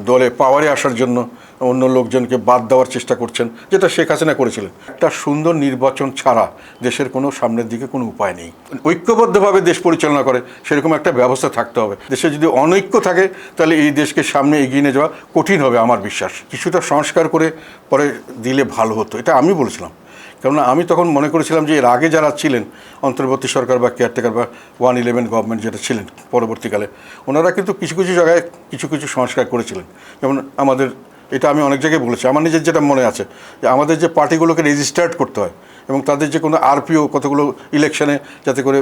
দলে পাওয়ারে আসার জন্য অন্য লোকজনকে বাদ দেওয়ার চেষ্টা করছেন, যেটা শেখ হাসিনা করেছিলেন। একটা সুন্দর নির্বাচন ছাড়া দেশের কোনো সামনের দিকে কোনো উপায় নেই। ঐক্যবদ্ধভাবে দেশ পরিচালনা করে সেরকম একটা ব্যবস্থা থাকতে হবে। দেশে যদি অনৈক্য থাকে তাহলে এই দেশকে সামনে এগিয়ে নিয়ে যাওয়া কঠিন হবে আমার বিশ্বাস। কিছুটা সংস্কার করে পরে দিলে ভালো হতো, এটা আমি বলেছিলাম। কেননা আমি তখন মনে করেছিলাম যে এর আগে যারা ছিলেন অন্তর্বর্তী সরকার বা কেয়ারটেকার বা 111 গভর্নমেন্ট যেটা ছিলেন পরবর্তীকালে, ওনারা কিন্তু কিছু কিছু জায়গায় কিছু সংস্কার করেছিলেন। যেমন আমাদের, এটা আমি অনেক জায়গায় বলেছি, আমার নিজের যেটা মনে আছে যে আমাদের যে পার্টিগুলোকে রেজিস্টার্ড করতে হয় এবং তাদের যে কোনো আরপিও কতগুলো ইলেকশনে যাতে করে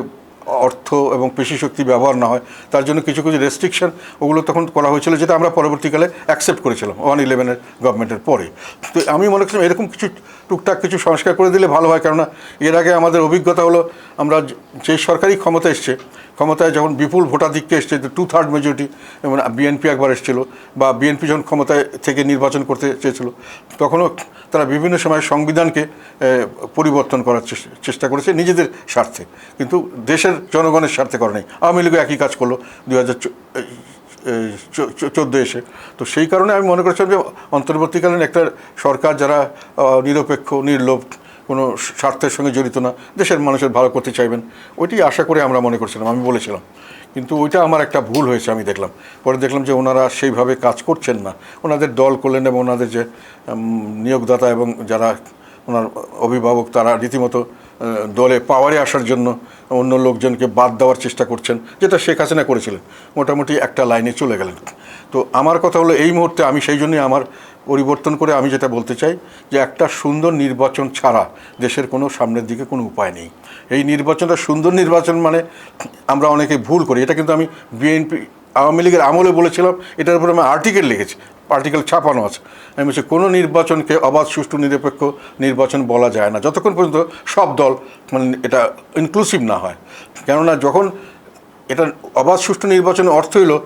অর্থ এবং পেশি শক্তি ব্যবহার না হয় তার জন্য কিছু রেস্ট্রিকশন ওগুলো তখন করা হয়েছিল, যেটা আমরা পরবর্তীকালে অ্যাকসেপ্ট করেছিলাম 111 গভর্নমেন্টের পরে। তো আমি মনে করছিলাম এরকম কিছু টুকটাক কিছু সংস্কার করে দিলে ভালো হয়। কেননা এর আগে আমাদের অভিজ্ঞতা হলো আমরা যে সরকারি ক্ষমতা এসছে, ক্ষমতায় যখন বিপুল ভোটাধিক্য এসছে, 2/3 মেজরিটি, এবং বিএনপি একবার এসেছিল, বা বিএনপি যখন ক্ষমতায় থেকে নির্বাচন করতে চেয়েছিল তখনও তারা বিভিন্ন সময় সংবিধানকে পরিবর্তন করার চেষ্টা করেছে নিজেদের স্বার্থে, কিন্তু দেশের জনগণের স্বার্থে করে নাই। আওয়ামী লীগও একই কাজ করলো 2014 এসে। তো সেই কারণে আমি মনে করছিলাম যে অন্তর্বর্তীকালীন একটা সরকার যারা নিরপেক্ষ, নির্লোভ, কোনো স্বার্থের সঙ্গে জড়িত না, দেশের মানুষের ভালো করতে চাইবেন, ওইটি আশা করে আমরা মনে করছিলাম, আমি বলেছিলাম। কিন্তু ওইটা আমার একটা ভুল হয়েছে, আমি দেখলাম। পরে দেখলাম যে ওনারা সেইভাবে কাজ করছেন না। ওনাদের দল করলেন এবং ওনাদের যে নিয়োগদাতা এবং যারা ওনার অভিভাবক তারা রীতিমতো দলে পাওয়ারে আসার জন্য অন্য লোকজনকে বাদ দেওয়ার চেষ্টা করছেন, যেটা শেখ হাসিনা করেছিলেন। মোটামুটি একটা লাইনে চলে গেলেন। তো আমার কথা হলো এই মুহূর্তে আমি সেই জন্যই আমার পরিবর্তন করে আমি যেটা বলতে চাই যে একটা সুন্দর নির্বাচন ছাড়া দেশের কোনো সামনের দিকে কোনো উপায় নেই। এই নির্বাচনটা সুন্দর নির্বাচন মানে আমরা অনেকে ভুল করি। এটা কিন্তু আমি বিএনপি আওয়ামী লীগের আমলে বলেছিলাম, এটার উপরে আমি আর্টিকেল লিখেছি, আর্টিকেল ছাপানো আছে। আমি বলছি কোনো নির্বাচনকে অবাধ, সুষ্ঠু, নিরপেক্ষ নির্বাচন বলা যায় না যতক্ষণ পর্যন্ত সব দল মানে এটা ইনক্লুসিভ না হয়। কেননা যখন এটা অবাধ, সুষ্ঠু নির্বাচনের অর্থ হলো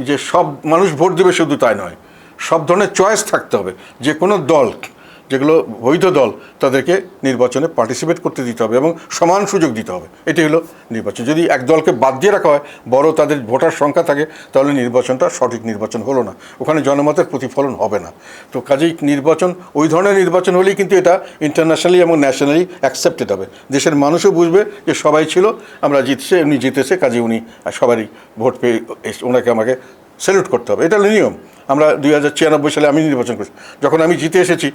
যে সব মানুষ ভোট দেবে, শুধু তাই নয়, সব ধরনের চয়েস থাকতে হবে। যে কোনো দল, যেগুলো বৈধ দল, তাদেরকে নির্বাচনে পার্টিসিপেট করতে দিতে হবে এবং সমান সুযোগ দিতে হবে। এটি হলো নির্বাচন। যদি এক দলকে বাদ দিয়ে রাখা হয়, বড় তাদের ভোটার সংখ্যা থাকে, তাহলে নির্বাচনটা সঠিক নির্বাচন হলো না, ওখানে জনমতের প্রতিফলন হবে না। তো কাজেই নির্বাচন ওই ধরনের নির্বাচন হলেই কিন্তু এটা ইন্টারন্যাশনালি এবং ন্যাশনালি অ্যাকসেপ্টেড হবে। দেশের মানুষও বুঝবে যে সবাই ছিল, আমরা জিতছে, উনি জিতেছে, কাজে উনি সবারই ভোট পেয়ে ওনাকে আমাকে স্যালুট করতে হবে। এটা হলো নিয়ম। আমরা 2096 সালে আমি নির্বাচন করেছি, যখন আমি জিতে এসেছি,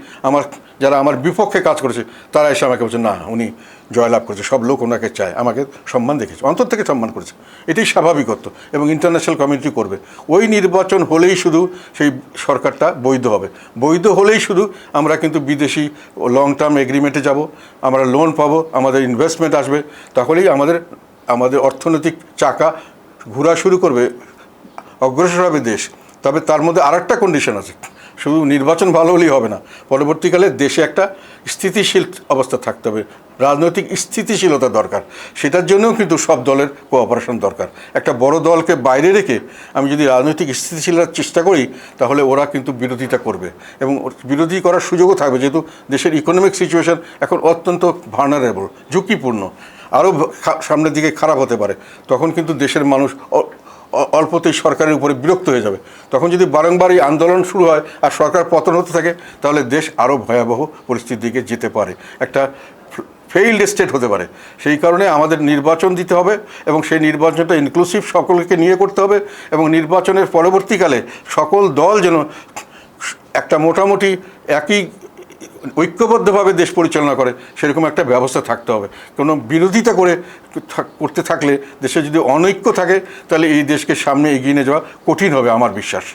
যারা আমার বিপক্ষে কাজ করেছে তারা এসে আমাকে বলছে না, উনি জয়লাভ করেছে, সব লোক ওনাকে চায়, আমাকে সম্মান দেখেছে, অন্তর থেকে সম্মান করেছে। এটাই স্বাভাবিকত্ব এবং ইন্টারন্যাশনাল কমিউনিটি করবে। ওই নির্বাচন হলেই শুধু সেই সরকারটা বৈধ হবে। বৈধ হলেই শুধু আমরা কিন্তু বিদেশি লং টার্ম এগ্রিমেন্টে যাব, আমরা লোন পাবো, আমাদের ইনভেস্টমেন্ট আসবে, তাহলেই আমাদের অর্থনৈতিক চাকা ঘোরা শুরু করবে, অগ্রসর হবে দেশ। তবে তার মধ্যে আরেকটা কন্ডিশন আছে, শুধু নির্বাচন ভালো হলেই হবে না, পরবর্তীকালে দেশে একটা স্থিতিশীল অবস্থা থাকতে হবে, রাজনৈতিক স্থিতিশীলতা দরকার। সেটার জন্যও কিন্তু সব দলের কোঅপারেশন দরকার। একটা বড় দলকে বাইরে রেখে আমি যদি রাজনৈতিক স্থিতিশীলতার চেষ্টা করি, তাহলে ওরা কিন্তু বিরোধিতা করবে এবং বিরোধী করার সুযোগও থাকবে, যেহেতু দেশের ইকোনমিক সিচুয়েশন এখন অত্যন্ত ভার্নারেবল, ঝুঁকিপূর্ণ, আরও সামনের দিকে খারাপ হতে পারে। তখন কিন্তু দেশের মানুষ অল্পতেই সরকারের উপরে বিরক্ত হয়ে যাবে। তখন যদি বারংবার এই আন্দোলন শুরু হয় আর সরকার পতন হতে থাকে, তাহলে দেশ আরও ভয়াবহ পরিস্থিতির দিকে যেতে পারে, একটা ফেইল্ড স্টেট হতে পারে। সেই কারণে আমাদের নির্বাচন দিতে হবে এবং সেই নির্বাচনটা ইনক্লুসিভ, সকলকে নিয়ে করতে হবে এবং নির্বাচনের পরবর্তীকালে সকল দল যেন একটা মোটামুটি একই ঐক্যবদ্ধভাবে দেশ পরিচালনা করে সেরকম একটা ব্যবস্থা থাকতে হবে। কোনো বিরোধিতা করতে থাকলে, দেশে যদি অনৈক্য থাকে, তাহলে এই দেশকে সামনে এগিয়ে নিয়ে যাওয়া কঠিন হবে আমার বিশ্বাস।